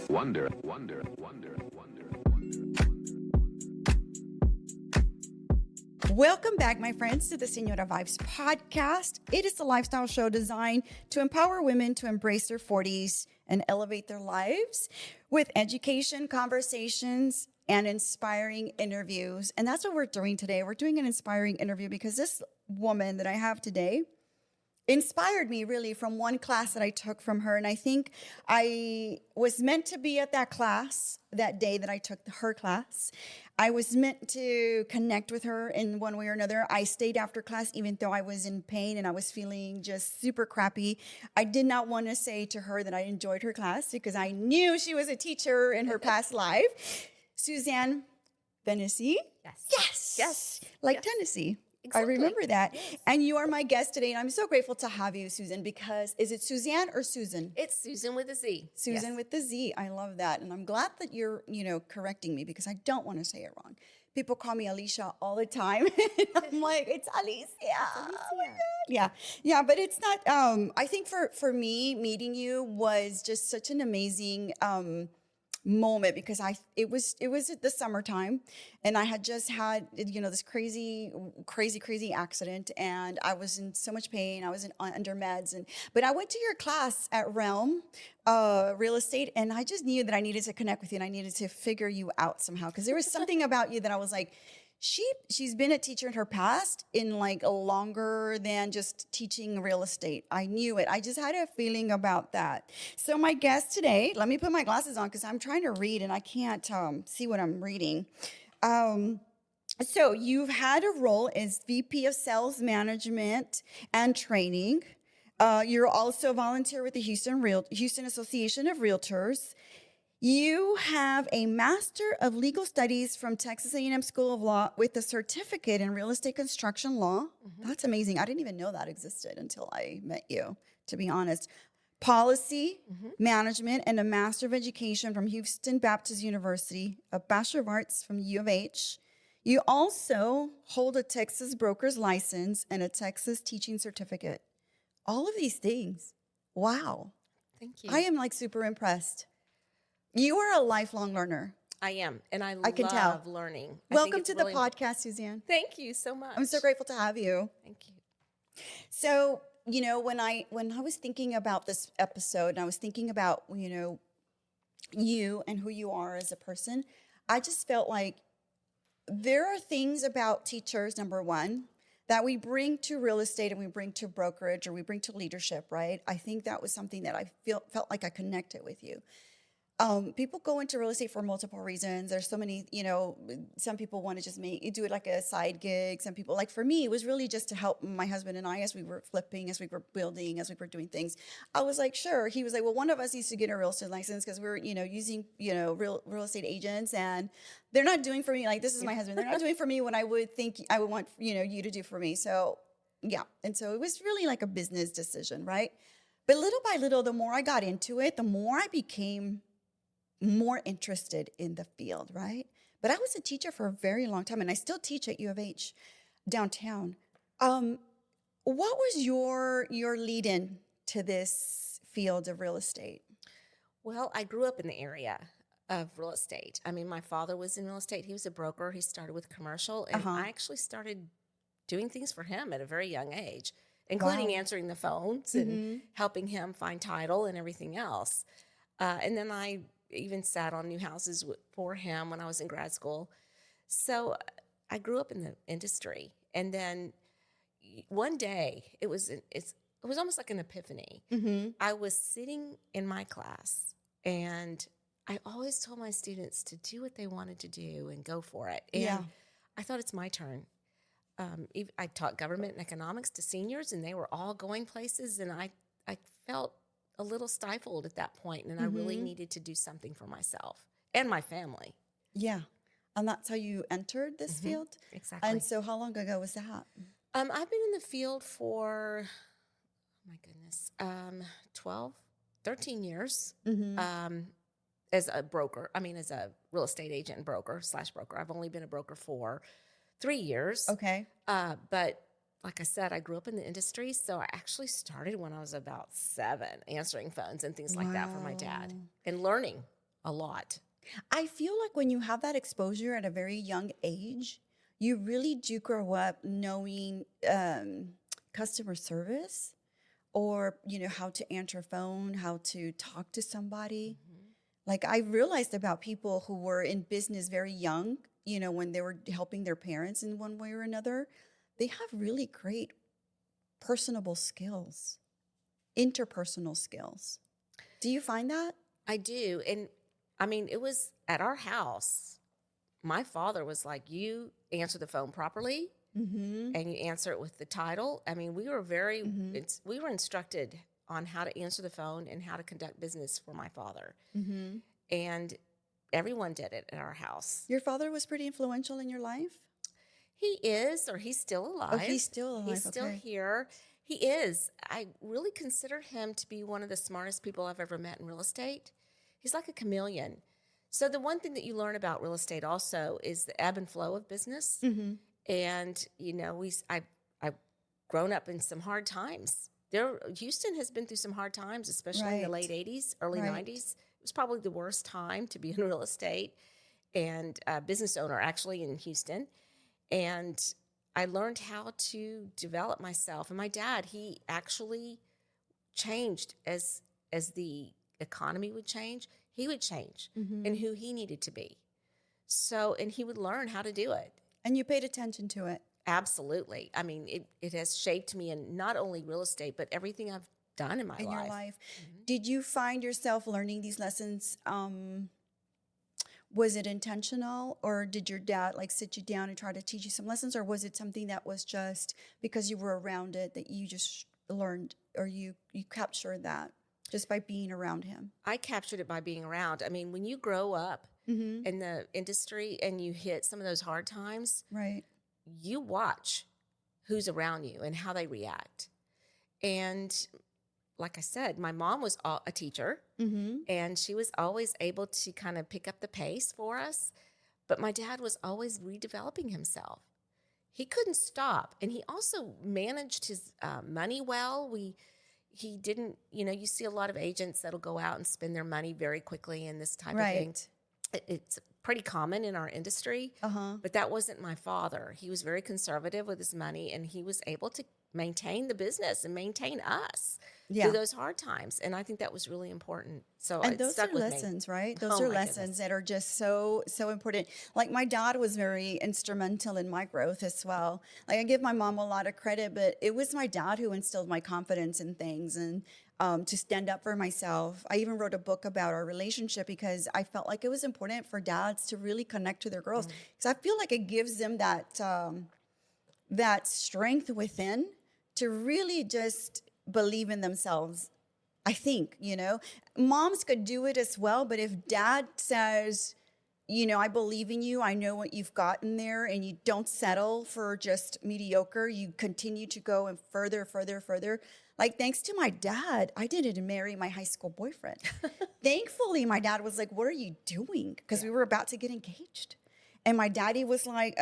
Wonder, wonder, wonder, wonder. Welcome back, my friends, to the Senora Vibes podcast. It is a lifestyle show designed to empower women to embrace their 40s and elevate their lives with education, conversations, and inspiring interviews. And that's what we're doing today. We're doing an inspiring interview because this woman that I have today inspired me really from one class that I took from her. And I think I was meant to be at that class that day that I took her class. I was meant to connect with her in one way or another. I stayed after class, even though I was in pain and I was feeling just super crappy. I did not want to say to her that I enjoyed her class because I knew she was a teacher in her past life. Suzan Phenicie. Yes. Like yes. Tennessee. Exactly. I remember that. Yes. And you are my guest today. And I'm so grateful to have you, Suzan, because is it Suzanne or Susan? It's Susan with a Z. Susan yes. with the Z. I love that. And I'm glad that you're, correcting me because I don't want to say it wrong. People call me Alicia all the time. I'm like, it's Alicia. Oh my God. Yeah. But it's not, I think for me, meeting you was just such an amazing, moment because it was the summertime and I had just had this crazy accident and I was in so much pain. I was under meds but I went to your class at Realm Real Estate and I just knew that I needed to connect with you and I needed to figure you out somehow because there was something about you that I was like, she's been a teacher in her past in like longer than just teaching real estate. I knew it. I just had a feeling about that. So my guest today, let me put my glasses on because I'm trying to read and I can't see what I'm reading. So you've had a role as VP of Sales Management and Training. You're also a volunteer with the Houston Association of Realtors. You have a Master of Legal Studies from Texas A&M School of Law with a certificate in real estate construction law. Mm-hmm. That's amazing. I didn't even know that existed until I met you, to be honest. Policy, Management, and a Master of Education from Houston Baptist University, a Bachelor of Arts from U of H. You also hold a Texas broker's license and a Texas teaching certificate. All of these things. Wow. Thank you. I am like super impressed. You are a lifelong learner. I am, and I can tell. love learning. Welcome to the podcast, Suzanne. Thank you so much. I'm so grateful to have you. Thank you. So, when I was thinking about this episode, and I was thinking about, you and who you are as a person, I just felt like there are things about teachers, number one, that we bring to real estate and we bring to brokerage or we bring to leadership, right? I think that was something that I felt like I connected with you. People go into real estate for multiple reasons. There's so many, some people want to just do it like a side gig. Some people, like for me, it was really just to help my husband and I as we were flipping, as we were building, as we were doing things. I was like, sure. He was like, well, one of us needs to get a real estate license because we're, using, real estate agents and they're not doing for me. Like, this is my husband. They're not doing for me what I would think I would want, you to do for me. So yeah. And so it was really like a business decision, right? But little by little, the more I got into it, the more I became more interested in the field, right? But I was a teacher for a very long time, and I still teach at U of H downtown. What was your lead-in to this field of real estate? Well, I grew up in the area of real estate. I mean, my father was in real estate. He was a broker. He started with commercial, and I actually started doing things for him at a very young age, including answering the phones and helping him find title and everything else. And then I even sat on new houses for him when I was in grad school. So I grew up in the industry. And then one day, it was almost like an epiphany. I was sitting in my class, and I always told my students to do what they wanted to do and go for it. And I thought, it's my turn. I taught government and economics to seniors, and they were all going places, and I felt a little stifled at that point, and I really needed to do something for myself and my family. Yeah. And that's how you entered this field? Exactly. And so how long ago was that? I've been in the field for, oh my goodness, 13 years. And as a broker. I mean, as a real estate agent and broker/broker. I've only been a broker for 3 years. Okay. But like I said, I grew up in the industry, so I actually started when I was about 7, answering phones and things like that for my dad, and learning a lot. I feel like when you have that exposure at a very young age, you really do grow up knowing customer service, or, how to answer a phone, how to talk to somebody. Like, I realized about people who were in business very young, when they were helping their parents in one way or another, they have really great personable skills, interpersonal skills. Do you find that? I do. And I mean, it was at our house. My father was like, you answer the phone properly and you answer it with the title. I mean, we were we were instructed on how to answer the phone and how to conduct business for my father. And everyone did it at our house. Your father was pretty influential in your life? He is, or he's still alive. Oh, he's still alive. He's still here. He is. I really consider him to be one of the smartest people I've ever met in real estate. He's like a chameleon. So the one thing that you learn about real estate also is the ebb and flow of business. And, I've grown up in some hard times. Houston has been through some hard times, especially in the late 80s, early 90s. It was probably the worst time to be in real estate and a business owner actually in Houston. And I learned how to develop myself. And my dad, he actually changed as the economy would change. He would change in who he needed to be. So, and he would learn how to do it. And you paid attention to it. Absolutely. I mean, it has shaped me in not only real estate, but everything I've done in my life. In your life. Did you find yourself learning these lessons? Was it intentional, or did your dad sit you down and try to teach you some lessons, or was it something that was just because you were around it that you just learned, or you captured that just by being around him? I captured it by being around. I mean, when you grow up in the industry and you hit some of those hard times, right, you watch who's around you and how they react. And like I said, my mom was a teacher, and she was always able to kind of pick up the pace for us. But my dad was always redeveloping himself. He couldn't stop. And he also managed his money well. He didn't, you see a lot of agents that'll go out and spend their money very quickly and this type of thing. It's pretty common in our industry, but that wasn't my father. He was very conservative with his money, and he was able to maintain the business and maintain us through those hard times. And I think that was really important. So and it those stuck are with lessons, me. right? Those Oh are my lessons goodness. that are just so important. Like, my dad was very instrumental in my growth as well. Like, I give my mom a lot of credit, but it was my dad who instilled my confidence in things and to stand up for myself. I even wrote a book about our relationship because I felt like it was important for dads to really connect to their girls, because I feel like it gives them that strength within to really just believe in themselves. I think, moms could do it as well, but if dad says, I believe in you, I know what you've got in there, and you don't settle for just mediocre, you continue to go and further. Like, thanks to my dad, I didn't marry my high school boyfriend. Thankfully, my dad was like, what are you doing? Because we were about to get engaged. And my daddy was like,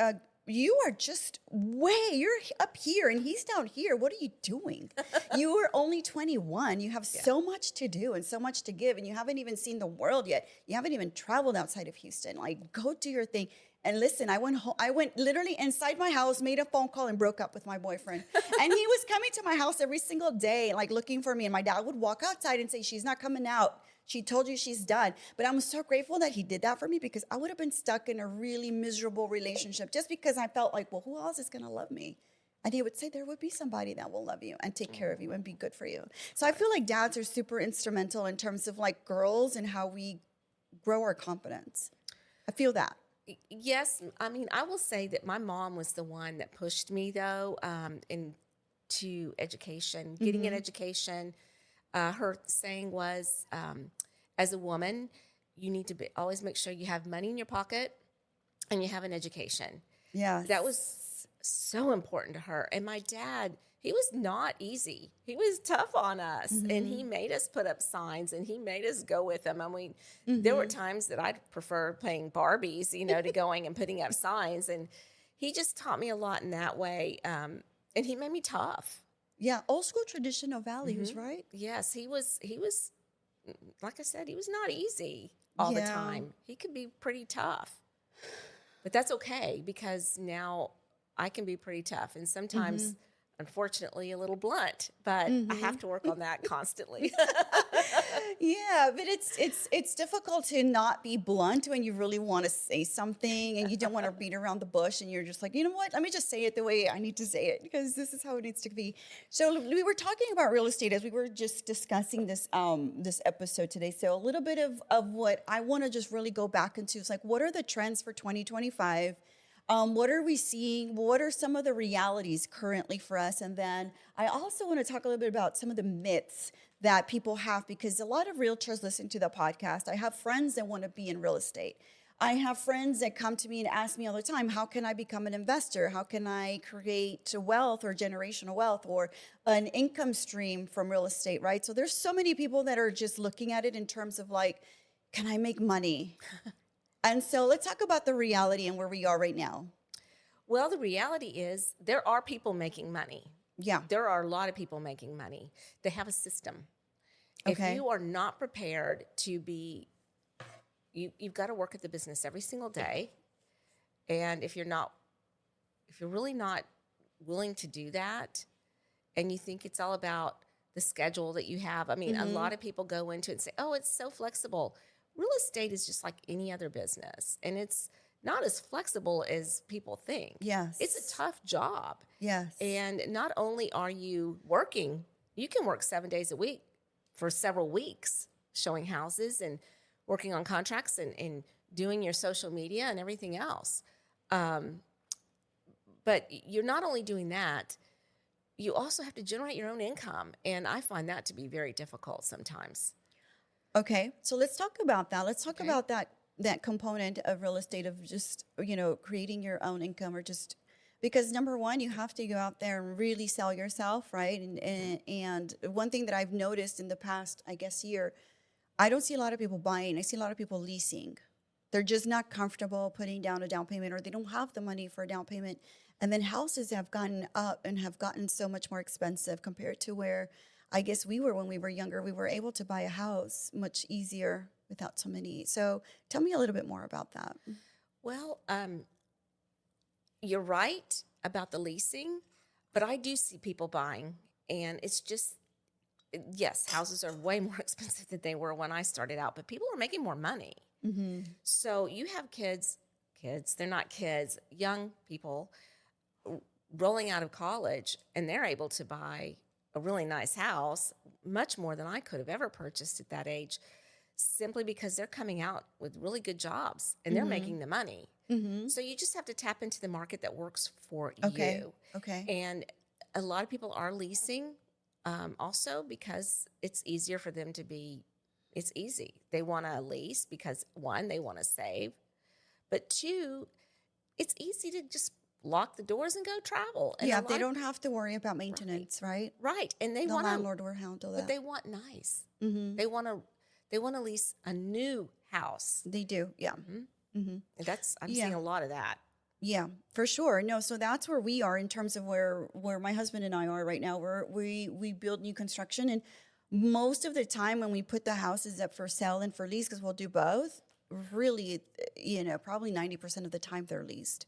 you are just you're up here and he's down here. What are you doing? You are only 21. You have so much to do and so much to give, and you haven't even seen the world yet. You haven't even traveled outside of Houston. Like, go do your thing. And listen, I went home. I went literally inside my house, made a phone call, and broke up with my boyfriend. And he was coming to my house every single day, like looking for me. And my dad would walk outside and say, she's not coming out. She told you she's done. But I'm so grateful that he did that for me, because I would have been stuck in a really miserable relationship just because I felt like, well, who else is going to love me? And he would say, there would be somebody that will love you and take care of you and be good for you. So I feel like dads are super instrumental in terms of like girls and how we grow our confidence. I feel that. Yes. I mean, I will say that my mom was the one that pushed me, though, into education, getting an education. Her saying was, as a woman, you need to always make sure you have money in your pocket and you have an education. Yeah. That was so important to her. And my dad, he was not easy. He was tough on us, and he made us put up signs, and he made us go with him. I mean, there were times that I'd prefer playing Barbies, to going and putting up signs, and he just taught me a lot in that way, and he made me tough. Yeah, old school traditional values, right? Yes, he was, like I said, he was not easy all the time. He could be pretty tough, but that's okay because now I can be pretty tough, and sometimes, unfortunately, a little blunt, but I have to work on that constantly. Yeah, but it's difficult to not be blunt when you really want to say something and you don't want to beat around the bush, and you're just like, you know what? Let me just say it the way I need to say it because this is how it needs to be. So we were talking about real estate as we were just discussing this this episode today. So a little bit of what I want to just really go back into is like, what are the trends for 2025? What are we seeing? What are some of the realities currently for us? And then I also want to talk a little bit about some of the myths that people have, because a lot of realtors listen to the podcast. I have friends that want to be in real estate. I have friends that come to me and ask me all the time, how can I become an investor? How can I create wealth or generational wealth or an income stream from real estate, right? So there's so many people that are just looking at it in terms of like, can I make money? And so let's talk about the reality and where we are right now. Well, the reality is there are people making money. Yeah. There are a lot of people making money. They have a system. Okay. If you are not prepared to be, you've got to work at the business every single day. And if you're really not willing to do that, and you think it's all about the schedule that you have, I mean, a lot of people go into it and say, oh, it's so flexible. Real estate is just like any other business, and it's not as flexible as people think. Yes. It's a tough job. Yes. And not only are you working, you can work 7 days a week for several weeks, showing houses and working on contracts and doing your social media and everything else. But you're not only doing that, you also have to generate your own income. And I find that to be very difficult sometimes. Okay, so let's talk about that. Let's talk about that component of real estate of just, creating your own income, or just because number one, you have to go out there and really sell yourself, right? And one thing that I've noticed in the past, I guess, year, I don't see a lot of people buying. I see a lot of people leasing. They're just not comfortable putting down a down payment, or they don't have the money for a down payment. And then houses have gotten up and have gotten so much more expensive compared to where I guess we were when we were younger. We were able to buy a house much easier without so many. So tell me a little bit more about that. Well, you're right about the leasing, but I do see people buying, and it's just, yes, houses are way more expensive than they were when I started out, but people are making more money. So you have kids, they're not kids, young people rolling out of college, and they're able to buy a really nice house, much more than I could have ever purchased at that age, simply because they're coming out with really good jobs and they're making the money. So you just have to tap into the market that works for you. Okay. And a lot of people are leasing also because it's easier for them to be, it's easy. They want to lease because, one, they want to save, but two, it's easy to just lock the doors and go travel. And they don't have to worry about maintenance, right? Right. And The landlord will handle that. But they want nice. They want to lease a new house. They do, yeah. And I'm seeing a lot of that. Yeah, for sure. No, so that's where we are in terms of where my husband and I are right now. We build new construction, and most of the time when we put the houses up for sale and for lease, because we'll do both, really, probably 90% of the time they're leased.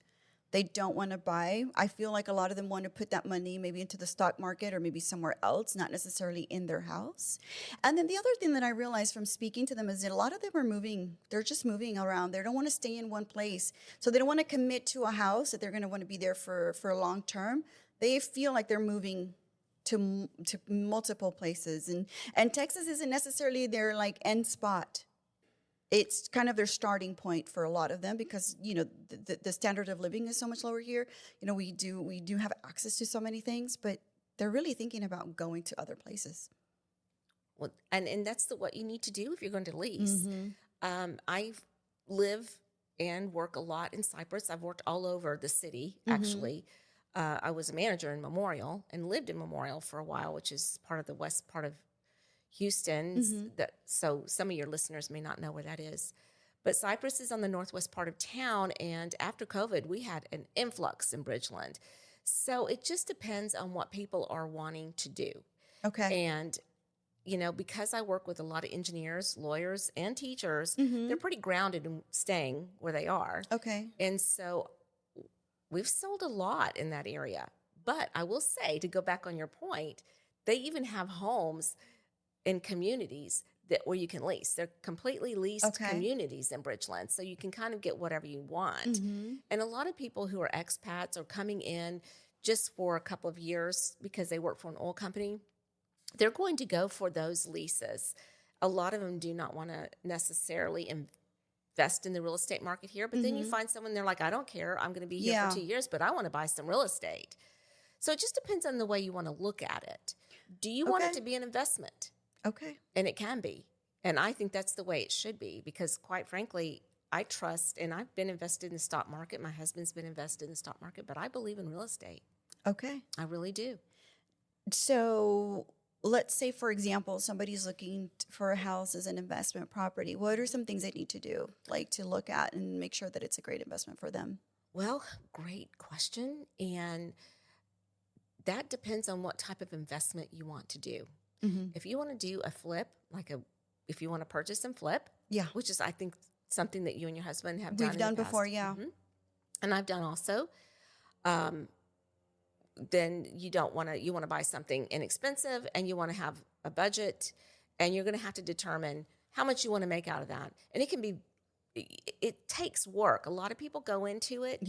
They don't want to buy. I feel like a lot of them want to put that money maybe into the stock market or maybe somewhere else, not necessarily in their house. And then the other thing that I realized from speaking to them is that a lot of them are moving. They're just moving around. They don't want to stay in one place. So they don't want to commit to a house that they're going to want to be there for a long term. They feel like they're moving to multiple places. And Texas isn't necessarily their like end spot. It's kind of their starting point for a lot of them because, the standard of living is so much lower here. We do have access to so many things, but they're really thinking about going to other places. Well, and that's what you need to do if you're going to lease. I live and work a lot in Cypress. I've worked all over the city, actually. I was a manager in Memorial and lived in Memorial for a while, which is part of the west part of Houston. So some of your listeners may not know where that is. But Cypress is on the northwest part of town, and after COVID, we had an influx in Bridgeland. So it just depends on what people are wanting to do. Okay. And, because I work with a lot of engineers, lawyers, and teachers, they're pretty grounded in staying where they are. Okay. And so we've sold a lot in that area. But I will say, to go back on your point, they even have homes in communities where you can lease. They're completely leased communities in Bridgeland, so you can kind of get whatever you want. And a lot of people who are expats are coming in just for a couple of years because they work for an oil company. They're going to go for those leases. A lot of them do not want to necessarily invest in the real estate market here, but then you find someone, they're like, I don't care, I'm going to be here for 2 years, but I want to buy some real estate. So it just depends on the way you want to look at it. Do you want it to be an investment? Okay. And it can be. And I think that's the way it should be because, quite frankly, I trust, and I've been invested in the stock market. My husband's been invested in the stock market, but I believe in real estate. Okay. I really do. So let's say, for example, somebody's looking for a house as an investment property. What are some things they need to do, like to look at and make sure that it's a great investment for them? Well, great question. And that depends on what type of investment you want to do. If you want to do a flip, if you want to purchase and flip, which is, I think, something that you and your husband have done. We've done before, and I've done also. Then you want to buy something inexpensive, and you want to have a budget, and you're going to have to determine how much you want to make out of that. And it takes work. A lot of people go into it,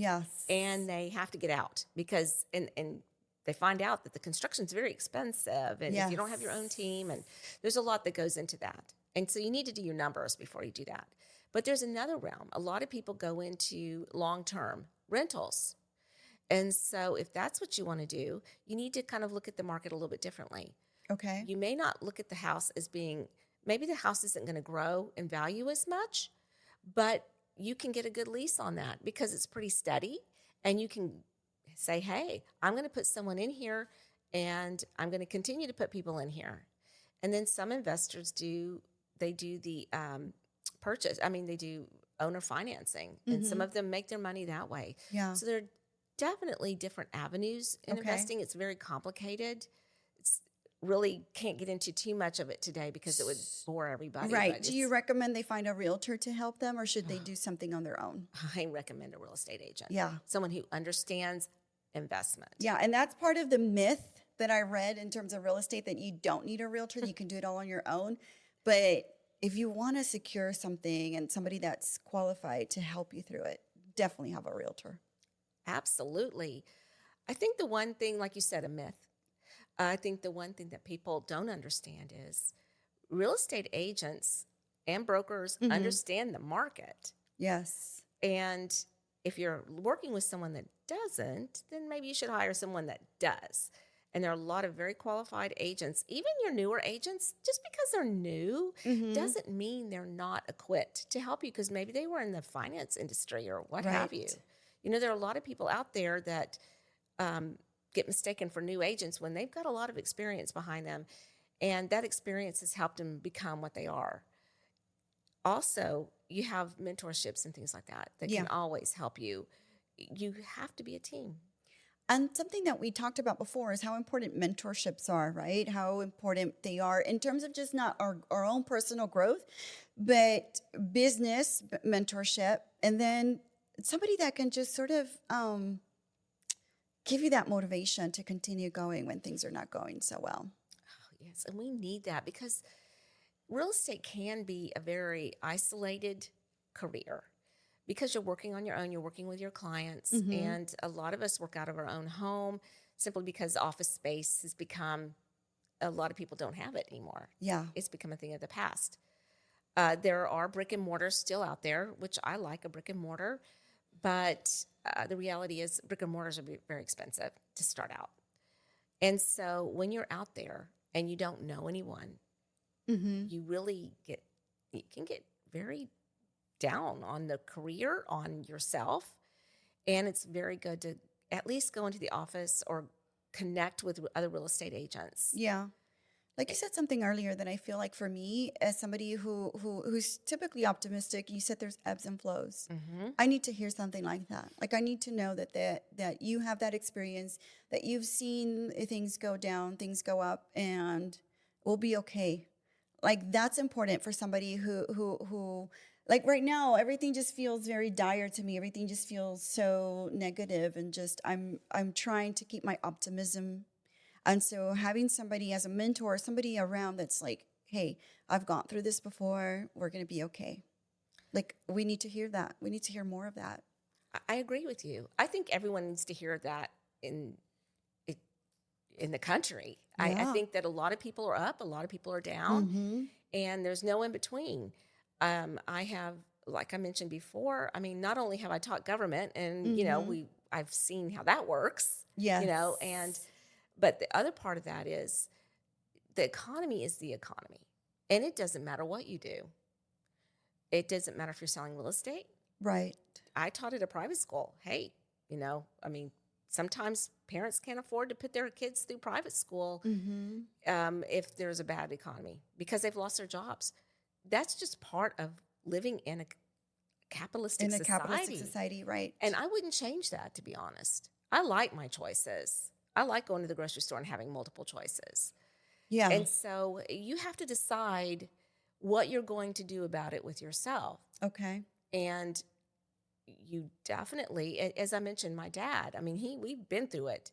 and they have to get out because and they find out that the construction is very expensive, and if you don't have your own team, and there's a lot that goes into that. And so you need to do your numbers before you do that. But there's another realm. A lot of people go into long-term rentals. And so if that's what you want to do, you need to kind of look at the market a little bit differently. Okay. You may not look at the house as being, maybe the house isn't going to grow in value as much, but you can get a good lease on that because it's pretty steady, and you can say, hey, I'm going to put someone in here, and I'm going to continue to put people in here. And then some investors do the purchase. I mean, they do owner financing, and some of them make their money that way. Yeah. So there are definitely different avenues in investing. It's very complicated. It's really can't get into too much of it today because it would bore everybody. Right. Do you recommend they find a realtor to help them, or should they do something on their own? I recommend a real estate agent. Yeah. Someone who understands investment. Yeah. And that's part of the myth that I read in terms of real estate, that you don't need a realtor, you can do it all on your own. But if you want to secure something and somebody that's qualified to help you through it, definitely have a realtor. Absolutely. I think the one thing, like you said, a myth. I think the one thing that people don't understand is real estate agents and brokers understand the market. Yes. And if you're working with someone that doesn't, then maybe you should hire someone that does. And there are a lot of very qualified agents, even your newer agents. Just because they're new doesn't mean they're not equipped to help you, because maybe they were in the finance industry or what have you. There are a lot of people out there that get mistaken for new agents when they've got a lot of experience behind them, and that experience has helped them become what they are. Also, you have mentorships and things like that can always help you. You have to be a team. And something that we talked about before is how important mentorships are, right? How important they are in terms of just not our own personal growth, but business mentorship. And then somebody that can just sort of give you that motivation to continue going when things are not going so well. Oh, yes, and we need that because real estate can be a very isolated career because you're working on your own, you're working with your clients, and a lot of us work out of our own home simply because office space has become, a lot of people don't have it anymore. Yeah. It's become a thing of the past. There are brick and mortars still out there, which I like a brick and mortar, but the reality is brick and mortars are very expensive to start out. And so when you're out there and you don't know anyone, you can get very down on the career, on yourself. And it's very good to at least go into the office or connect with other real estate agents. Yeah. Like you said something earlier that I feel like for me, as somebody who's typically optimistic, you said there's ebbs and flows. I need to hear something like that. Like I need to know that you have that experience, that you've seen things go down, things go up, and we'll be okay. Like that's important for somebody who like right now, everything just feels very dire to me. Everything just feels so negative, and just I'm trying to keep my optimism. And so having somebody as a mentor, somebody around that's like, hey, I've gone through this before. We're going to be okay. Like, we need to hear that. We need to hear more of that. I agree with you. I think everyone needs to hear that in the country. Yeah. I think that a lot of people are up, a lot of people are down, and there's no in between. I have, like I mentioned before, I mean, not only have I taught government and, I've seen how that works, Yes. But the other part of that is the economy is the economy. And it doesn't matter what you do. It doesn't matter if you're selling real estate. Right. I taught at a private school. Hey, sometimes parents can't afford to put their kids through private school if there's a bad economy because they've lost their jobs. That's just part of living in a capitalistic society, right. And I wouldn't change that, to be honest. I like my choices. I like going to the grocery store and having multiple choices. Yeah. And so you have to decide what you're going to do about it with yourself. Okay. And you definitely, as I mentioned, my dad, we've been through it.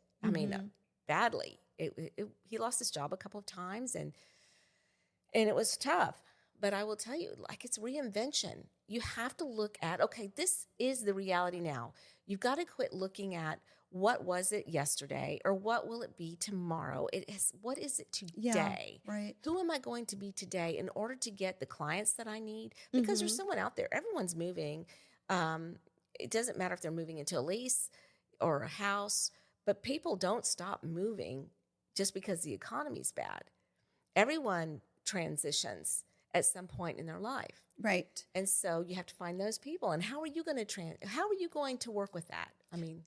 Badly. He lost his job a couple of times and it was tough. But I will tell you, like, it's reinvention. You have to look at, okay, this is the reality now. You've got to quit looking at what was it yesterday or what will it be tomorrow. What is it today? Yeah, right. Who am I going to be today in order to get the clients that I need? Because there's someone out there. Everyone's moving. It doesn't matter if they're moving into a lease or a house, but people don't stop moving just because the economy's bad. Everyone transitions at some point in their life. Right. And so you have to find those people. And how are you going to work with that?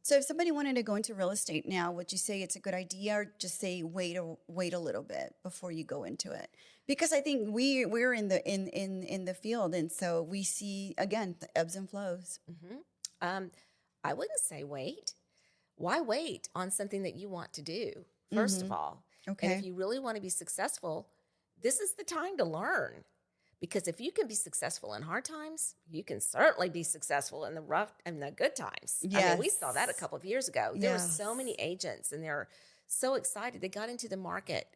So if somebody wanted to go into real estate now, would you say it's a good idea, or just say wait a little bit before you go into it? Because I think we're in the field, and so we see again the ebbs and flows. I wouldn't say wait. Why wait on something that you want to do? First of all, okay. And if you really want to be successful, this is the time to learn. Because if you can be successful in hard times, you can certainly be successful in the rough and the good times. Yes. We saw that a couple of years ago. There were so many agents, and they're so excited. They got into the market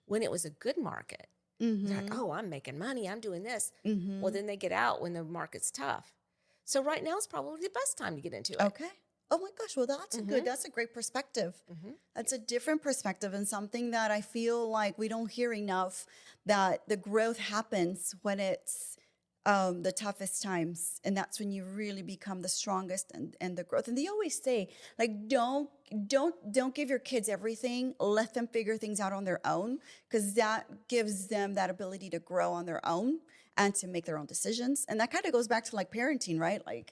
when it was a good market. They're like, oh, I'm making money. I'm doing this. Well, then they get out when the market's tough. So right now is probably the best time to get into it. Okay. Oh my gosh. Well, that's a great perspective. That's a different perspective, and something that I feel like we don't hear enough, that the growth happens when it's the toughest times. And that's when you really become the strongest and the growth. And they always say, like, don't give your kids everything. Let them figure things out on their own, because that gives them that ability to grow on their own and to make their own decisions. And that kind of goes back to like parenting, right? Like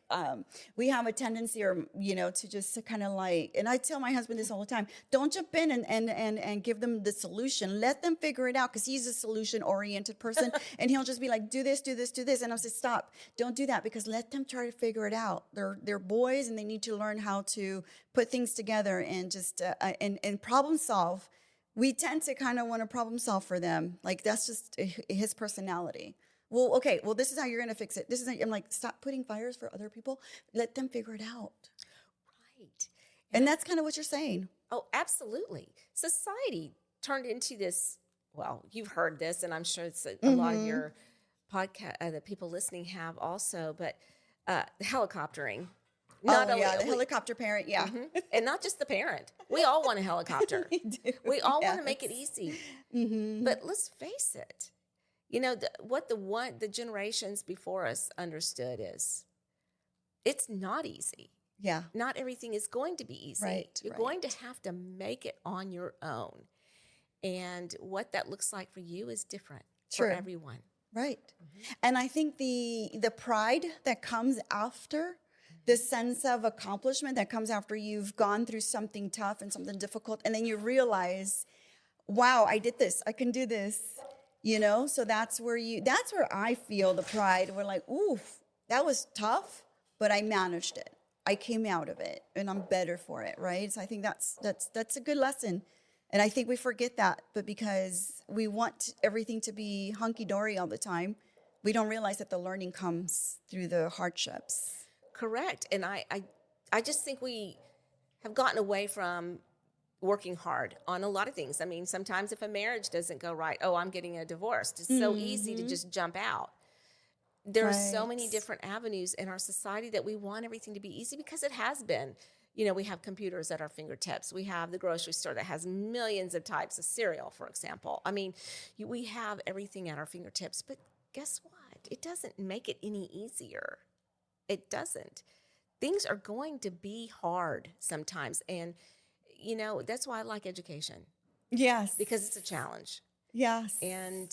we have a tendency, to just kind of like, and I tell my husband this all the time, don't jump in and give them the solution. Let them figure it out, because he's a solution-oriented person. And he'll just be like, do this, do this, do this. And I'll say, stop, don't do that, because let them try to figure it out. They're boys, and they need to learn how to put things together and just and problem solve. We tend to kind of want to problem solve for them. Like, that's just his personality. Well, okay, this is how you're going to fix it. I'm like, stop putting fires for other people. Let them figure it out. Right. And that's kind of what you're saying. Oh, absolutely. Society turned into this, well, you've heard this, and I'm sure it's a lot of your podcast, the people listening have also, but helicoptering. The helicopter parent, yeah. And not just the parent. We all want a helicopter. We all want to make it easy. But let's face it. What the generations before us understood is it's not easy. Yeah. Not everything is going to be easy. Right. You're going to have to make it on your own. And what that looks like for you is different for everyone. Right. And I think the pride that comes after the sense of accomplishment that comes after you've gone through something tough and something difficult, and then you realize, wow, I did this, I can do this, so that's where I feel the pride. We're like, ooh, that was tough, but I managed it, I came out of it, and I'm better for it, right? So I think that's a good lesson. And I think we forget that, but because we want everything to be hunky-dory all the time, we don't realize that the learning comes through the hardships. Correct. And I just think we have gotten away from working hard on a lot of things. I mean, sometimes if a marriage doesn't go right, oh, I'm getting a divorce. It's so easy to just jump out. There are so many different avenues in our society that we want everything to be easy because it has been. We have computers at our fingertips. We have the grocery store that has millions of types of cereal, for example. I mean, we have everything at our fingertips. But guess what? It doesn't make it any easier. It doesn't. Things are going to be hard sometimes. And, that's why I like education. Yes. Because it's a challenge. Yes. And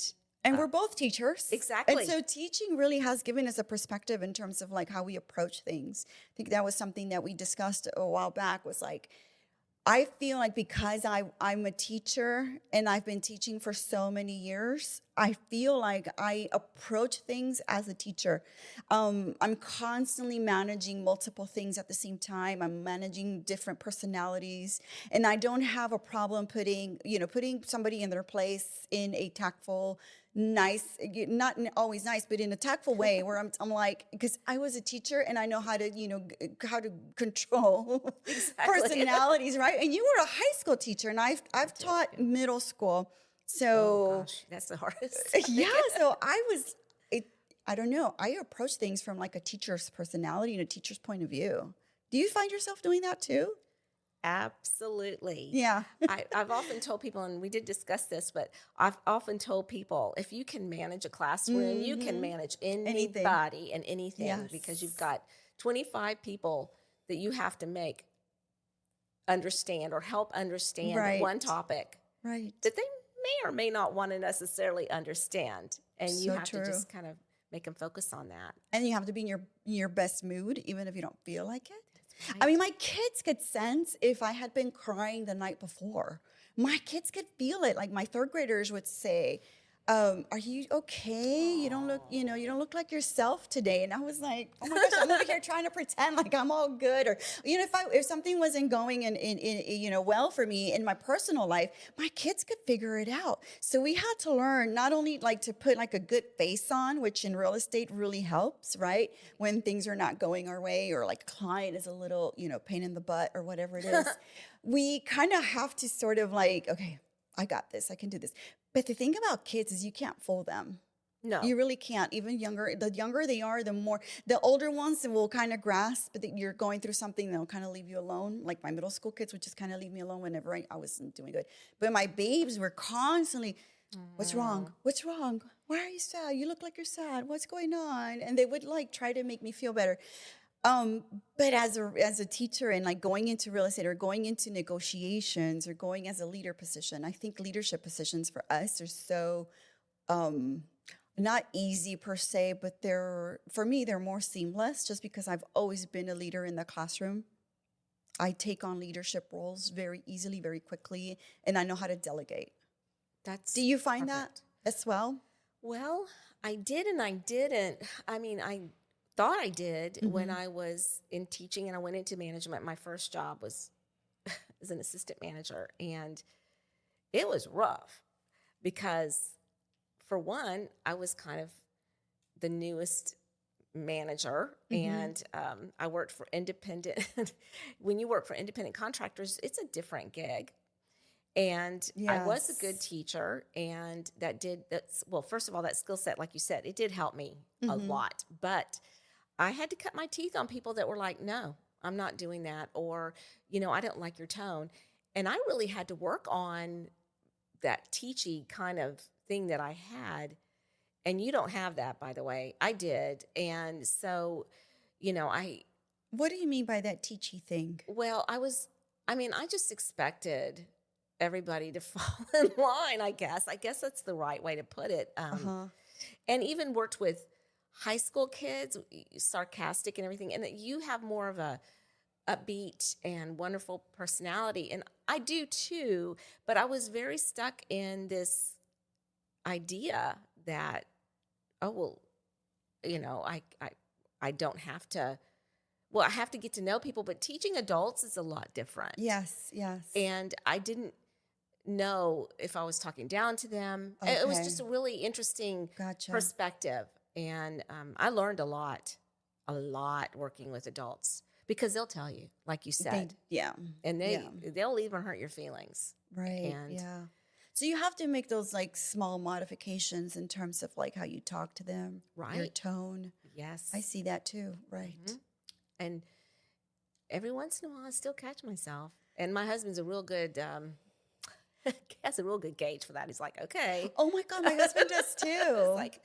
we're both teachers. Exactly. And so teaching really has given us a perspective in terms of like how we approach things. I think that was something that we discussed a while back, was like, I feel like because I'm a teacher and I've been teaching for so many years, I feel like I approach things as a teacher. I'm constantly managing multiple things at the same time. I'm managing different personalities, and I don't have a problem putting somebody in their place in a tactful, nice, not always nice, but in a tactful way where I'm like, because I was a teacher and I know how to, how to control personalities, right? And you were a high school teacher, and I've taught middle school. So oh gosh, that's the hardest. yeah. So I don't know. I approach things from like a teacher's personality and a teacher's point of view. Do you find yourself doing that too? Absolutely. Yeah. I've often told people, and we did discuss this, but I've often told people, if you can manage a classroom, you can manage anybody and anything, because you've got 25 people that you have to make understand or help understand one topic that they may or may not want to necessarily understand. And you have to just kind of make them focus on that. And you have to be in your best mood, even if you don't feel like it. Right. I mean, my kids could sense if I had been crying the night before. My kids could feel it. Like my third graders would say, are you okay? You don't look like yourself today. And I was like, oh my gosh, I'm over here trying to pretend like I'm all good. Or, if something wasn't going in well for me in my personal life, my kids could figure it out. So we had to learn not only like to put like a good face on, which in real estate really helps, right? When things are not going our way, or like client is a little, pain in the butt or whatever it is, we kind of have to sort of like, okay, I got this, I can do this. But the thing about kids is you can't fool them. No. You really can't. Even the younger they are, the older ones will kind of grasp that you're going through something, they'll kind of leave you alone. Like my middle school kids would just kind of leave me alone whenever I wasn't doing good. But my babes were constantly, what's wrong? What's wrong? Why are you sad? You look like you're sad. What's going on? And they would like try to make me feel better. But as a teacher and like going into real estate or going into negotiations or going as a leader position, I think leadership positions for us are so not easy per se, but for me they're more seamless, just because I've always been a leader in the classroom. I take on leadership roles very easily, very quickly, and I know how to delegate. Do you find that as well? Well, I did and I didn't. I mean, I thought I did when I was in teaching and I went into management. My first job was as an assistant manager, and it was rough because, for one, I was kind of the newest manager, and I worked for independent. When you work for independent contractors, it's a different gig. And I was a good teacher, and first of all, that skill set, like you said, it did help me a lot, but I had to cut my teeth on people that were like, no, I'm not doing that. Or, I don't like your tone. And I really had to work on that teachy kind of thing that I had. And you don't have that, by the way. I did. And so, What do you mean by that teachy thing? Well, I just expected everybody to fall in line, I guess. I guess that's the right way to put it. And even worked with high school kids, sarcastic and everything, and that you have more of a upbeat and wonderful personality, and I do too, but I was very stuck in this idea that, oh, well, I don't have to, well, I have to get to know people, but teaching adults is a lot different. Yes. And I didn't know if I was talking down to them. It was just a really interesting perspective. And I learned a lot working with adults, because they'll tell you, like you said. And they'll even hurt your feelings. Right. And so you have to make those like small modifications in terms of like how you talk to them, right? Your tone. Yes. I see that too. Right. Mm-hmm. And every once in a while, I still catch myself. And my husband's a real good, has a real good gauge for that. He's like, okay. Oh my God, my husband does too. Like,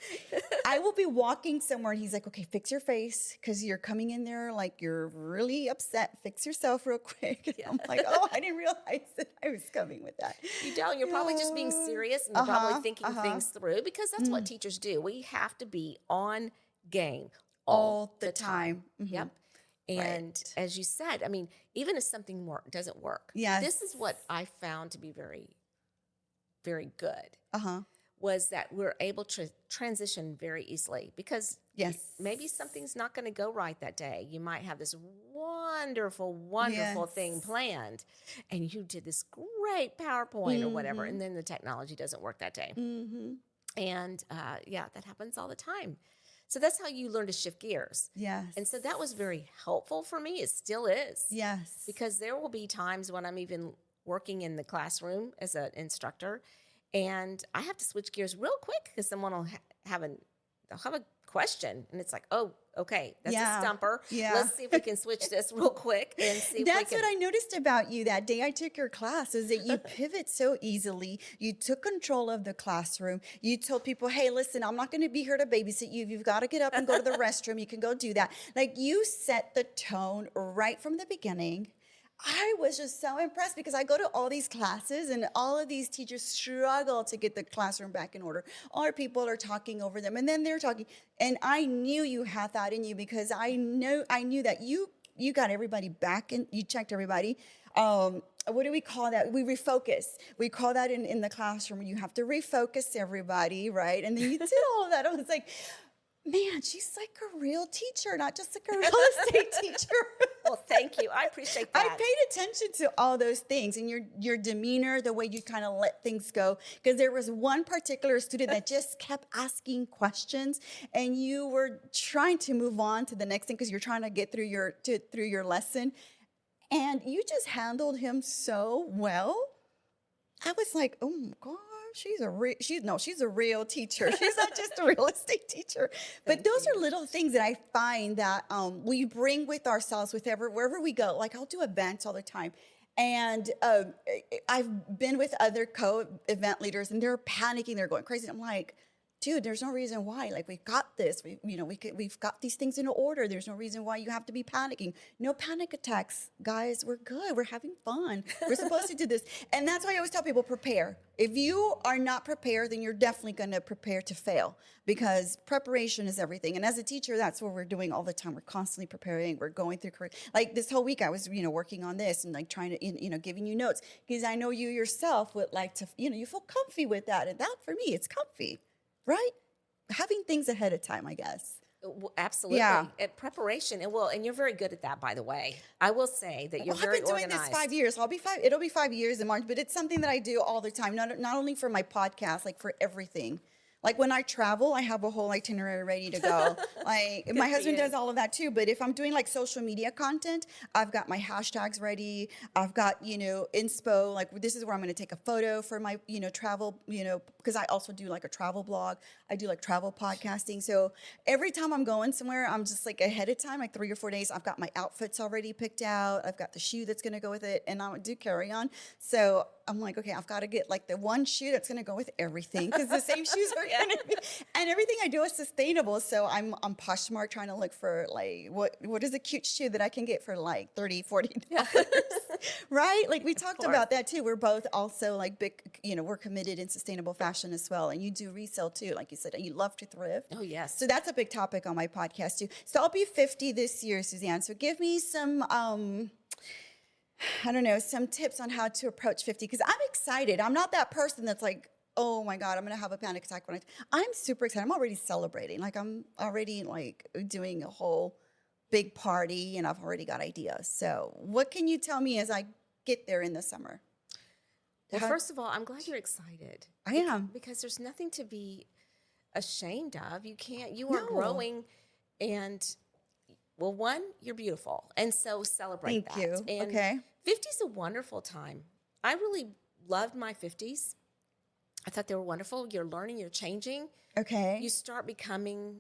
I will be walking somewhere and he's like, okay, fix your face because you're coming in there like you're really upset. Fix yourself real quick. I'm like, oh, I didn't realize that I was coming with that. You don't. You're probably just being serious, and you're probably thinking things through, because that's what teachers do. We have to be on game all the time. Yep. And as you said, I mean, even if something doesn't work, this is what I found to be very, very good, was that we're able to transition very easily, because maybe something's not going to go right that day. You might have this wonderful thing planned, and you did this great PowerPoint or whatever, and then the technology doesn't work that day. And that happens all the time. So that's how you learn to shift gears. Yes. And so that was very helpful for me. It still is. Yes. Because there will be times when I'm even working in the classroom as an instructor, and I have to switch gears real quick because someone will have a question, and it's like, oh, okay, that's a stumper. Let's see if we can switch this real quick and see if That's what I noticed about you that day I took your class, is that you pivot so easily. You took control of the classroom. You told people, hey, listen, I'm not going to be here to babysit you. If you've got to get up and go to the restroom, you can go do that. Like, you set the tone right from the beginning. I was just so impressed because I go to all these classes and all of these teachers struggle to get the classroom back in order. Or people are talking over them and then they're talking. And I knew you had that in you because I knew that you got everybody back and you checked everybody. What do we call that? We refocus. We call that in the classroom. You have to refocus everybody, right? And then you did all of that. I was like, man, she's like a real teacher, not just like a real estate teacher. Well, thank you. I appreciate that. I paid attention to all those things and your demeanor, the way you kind of let things go. Because there was one particular student that just kept asking questions, and you were trying to move on to the next thing because you're trying to get through your lesson, and you just handled him so well. I was like, oh my God. She's a real teacher. She's not just a real estate teacher. But those are little things that I find that we bring with ourselves wherever we go. Like, I'll do events all the time. And I've been with other co-event leaders, and they're panicking. They're going crazy. I'm like, dude, there's no reason why. Like, we've got this. We've got these things in order. There's no reason why you have to be panicking. No panic attacks, guys. We're good. We're having fun. We're supposed to do this. And that's why I always tell people, prepare. If you are not prepared, then you're definitely going to prepare to fail, because preparation is everything. And as a teacher, that's what we're doing all the time. We're constantly preparing. We're going through, like this whole week, I was, working on this and like trying to, giving you notes, because I know you yourself would like to, you feel comfy with that. And that for me, it's comfy. Right? Having things ahead of time, I guess. Absolutely. Yeah. Preparation. And you're very good at that, by the way. I will say that you're very organized. I've been doing this 5 years. It'll be 5 years in March, but it's something that I do all the time. Not only for my podcast, like for everything. Like when I travel, I have a whole itinerary ready to go. Like my husband does all of that too. But if I'm doing like social media content, I've got my hashtags ready. I've got, inspo, like this is where I'm going to take a photo for my, travel, because I also do like a travel blog. I do like travel podcasting. So every time I'm going somewhere, I'm just like ahead of time, like 3 or 4 days, I've got my outfits already picked out. I've got the shoe that's going to go with it, and I do carry on. So I'm like, okay, I've got to get like the one shoe that's going to go with everything, because the same shoes are And everything I do is sustainable. So I'm on Poshmark trying to look for like, what is a cute shoe that I can get for like $30, $40, right? Like we talked about that too. We're both also like big, we're committed in sustainable fashion as well. And you do resale too. Like you said, you love to thrift. Oh, yes. So that's a big topic on my podcast too. So I'll be 50 this year, Suzanne. So give me some, I don't know, some tips on how to approach 50. Because I'm excited. I'm not that person that's like, oh my God, I'm going to have a panic attack when I'm super excited. I'm already celebrating. Like I'm already like doing a whole big party and I've already got ideas. So what can you tell me as I get there in the summer? Well, first of all, I'm glad you're excited. I am. Because there's nothing to be ashamed of. You are growing and, well, one, you're beautiful. And so celebrate that. Thank you. And okay. 50 is a wonderful time. I really loved my 50s. I thought they were wonderful. You're learning, you're changing. Okay. You start becoming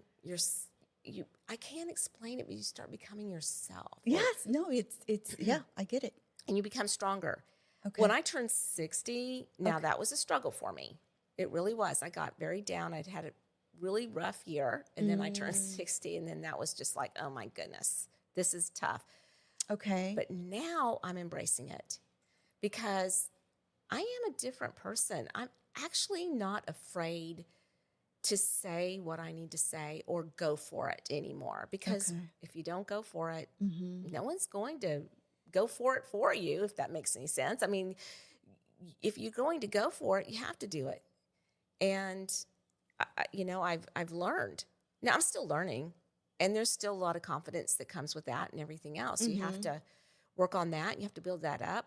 I can't explain it, but you start becoming yourself. Yes. No, it's yeah, I get it. And you become stronger. Okay. When I turned 60, now that was a struggle for me. It really was. I got very down. I'd had a really rough year. And then I turned 60. And then that was just like, oh my goodness, this is tough. Okay. But now I'm embracing it because I am a different person. I'm actually not afraid to say what I need to say or go for it anymore. Because if you don't go for it, no one's going to go for it for you, if that makes any sense. I mean, if you're going to go for it, you have to do it. And, I've learned. Now, I'm still learning. And there's still a lot of confidence that comes with that and everything else. You have to work on that. You have to build that up.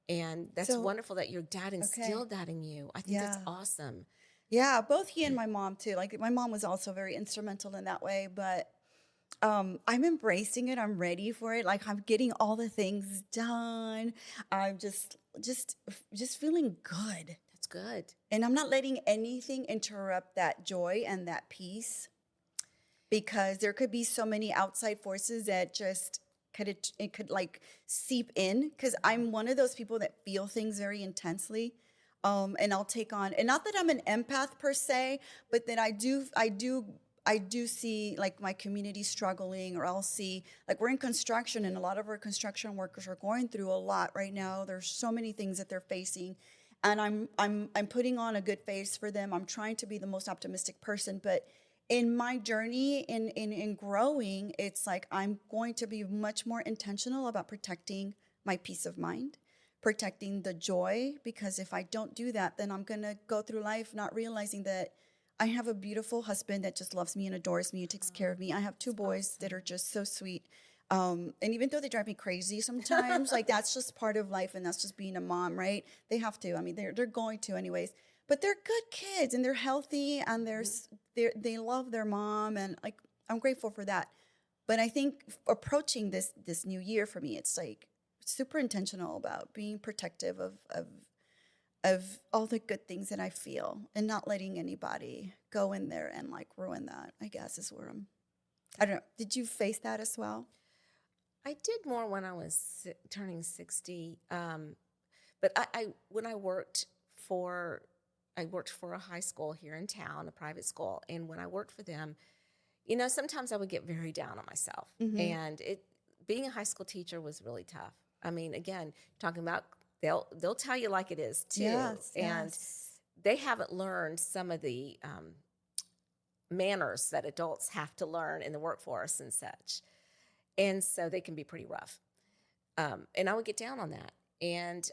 And that's wonderful that your dad instilled that in you. I think that's awesome. Yeah, both he and my mom too. Like my mom was also very instrumental in that way, but I'm embracing it. I'm ready for it. Like I'm getting all the things done. I'm just feeling good. That's good. And I'm not letting anything interrupt that joy and that peace, because there could be so many outside forces that just could like seep in, because I'm one of those people that feel things very intensely. And I'll take on, and not that I'm an empath per se, but that I do see like my community struggling, or I'll see like we're in construction and a lot of our construction workers are going through a lot right now. There's so many things that they're facing, and I'm putting on a good face for them. I'm trying to be the most optimistic person, but in my journey in growing, it's like I'm going to be much more intentional about protecting my peace of mind, protecting the joy, because if I don't do that, then I'm going to go through life not realizing that I have a beautiful husband that just loves me and adores me and takes care of me. I have two boys that are just so sweet. And even though they drive me crazy sometimes, like that's just part of life and that's just being a mom, right? They have to. I mean, they're going to anyways. But they're good kids and they're healthy and they love their mom, and like I'm grateful for that. But I think approaching this new year for me, it's like super intentional about being protective of all the good things that I feel and not letting anybody go in there and like ruin that, I guess is where I don't know. Did you face that as well? I did more when I was turning 60. But when I worked for a high school here in town, a private school. And when I worked for them, sometimes I would get very down on myself. And being a high school teacher was really tough. I mean, again, talking about, they'll tell you like it is too. Yes, and they haven't learned some of the manners that adults have to learn in the workforce and such. And so they can be pretty rough. And I would get down on that. And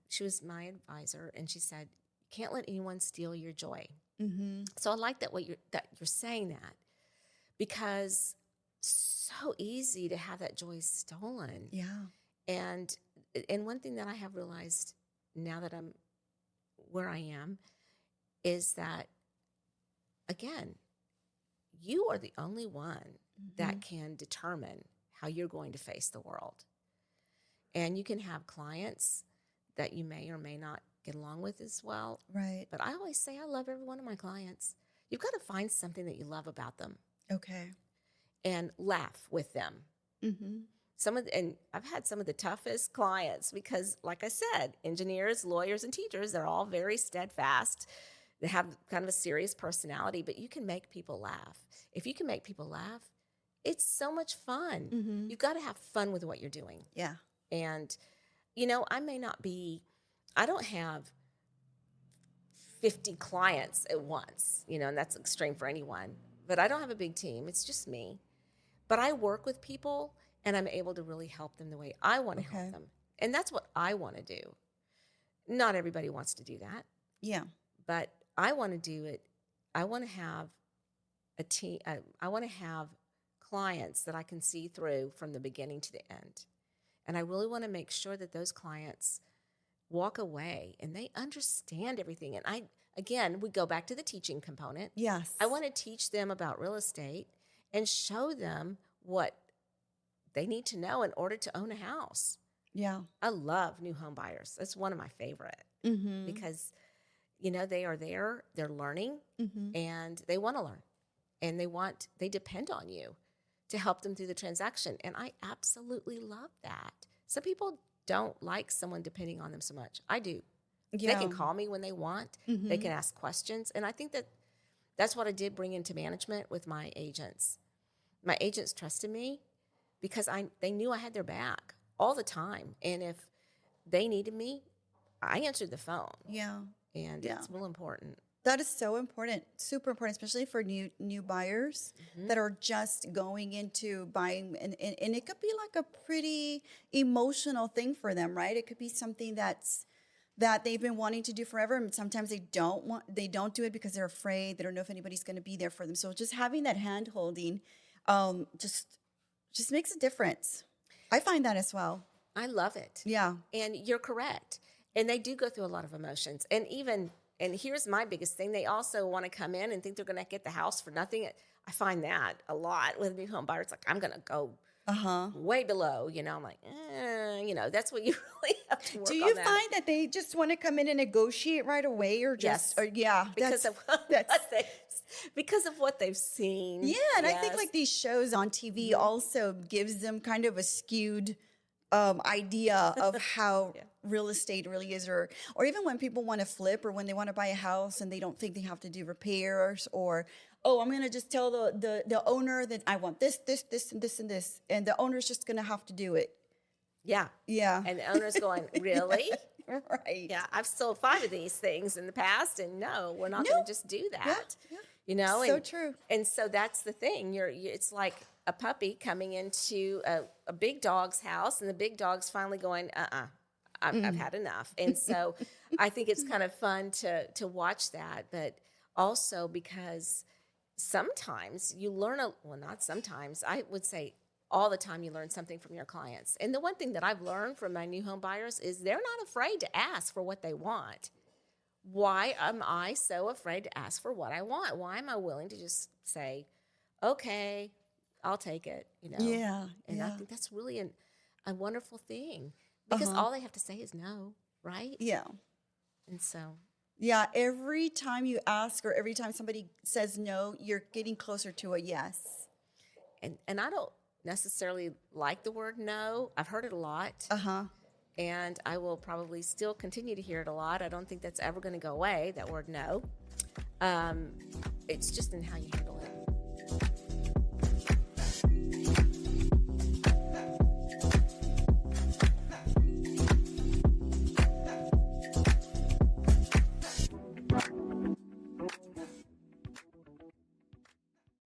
she was my advisor, and she said, "You can't let anyone steal your joy." So I like that you're saying that, because so easy to have that joy stolen. Yeah. And one thing that I have realized now that I'm where I am is that, again, you are the only one that can determine how you're going to face the world. And you can have clients that you may or may not get along with as well. Right. But I always say I love every one of my clients. You've got to find something that you love about them. Okay. And laugh with them. And I've had some of the toughest clients because, like I said, engineers, lawyers, and teachers, they're all very steadfast. They have kind of a serious personality, but you can make people laugh. If you can make people laugh, it's so much fun. Mm-hmm. You've got to have fun with what you're doing. Yeah. And, you know, I don't have 50 clients at once, you know, and that's extreme for anyone. But I don't have a big team. It's just me. But I work with people, and I'm able to really help them the way I want to help them. And that's what I want to do. Not everybody wants to do that. Yeah. But I want to do it. I want to have a team. I want to have clients that I can see through from the beginning to the end. And I really want to make sure that those clients walk away and they understand everything. And again, we go back to the teaching component. Yes. I want to teach them about real estate and show them what they need to know in order to own a house. Yeah. I love new home buyers. That's one of my favorite because, you know, they are there, they're learning, and they want to learn, and they depend on you to help them through the transaction. And I absolutely love that. Some people don't like someone depending on them so much. I do. Yeah. They can call me when they want. They can ask questions. And I think that's what I did bring into management with my agents. My agents trusted me because they knew I had their back all the time. And if they needed me, I answered the phone. Yeah. And it's real important. That is so important, super important, especially for new buyers that are just going into buying. And it could be like a pretty emotional thing for them, right? It could be something that they've been wanting to do forever. And sometimes they don't do it because they're afraid. They don't know if anybody's going to be there for them. So just having that hand holding just makes a difference. I find that as well. I love it. Yeah. And you're correct. And they do go through a lot of emotions. And here's my biggest thing. They also want to come in and think they're going to get the house for nothing. I find that a lot with new home buyers. Like, I'm going to go way below, you know. I'm like, you know, that's what you really have to work on. Do you find that they just want to come in and negotiate right away or just, because of what they've seen. Yeah. And I think like these shows on TV also gives them kind of a skewed idea of how real estate really is, or even when people want to flip or when they want to buy a house and they don't think they have to do repairs, or I'm going to just tell the owner that I want this and this and this, and the owner's just going to have to do it. Yeah. And the owner's going, really? Right. Yeah, I've sold 5 of these things in the past, and no, we're not going to just do that. Yeah. You know, so true. And so that's the thing. It's like a puppy coming into a big dog's house, and the big dog's finally going, I've had enough. And so I think it's kind of fun to watch that, but also because sometimes you learn not sometimes, I would say all the time you learn something from your clients. And the one thing that I've learned from my new home buyers is they're not afraid to ask for what they want. Why am I so afraid to ask for what I want? Why am I willing to just say, okay, I'll take it, you know? Yeah. And I think that's really a wonderful thing because all they have to say is no, right? Yeah. And so. Yeah, every time you ask or every time somebody says no, you're getting closer to a yes. And I don't necessarily like the word no. I've heard it a lot. And I will probably still continue to hear it a lot. I don't think that's ever going to go away, that word no. It's just in how you handle it.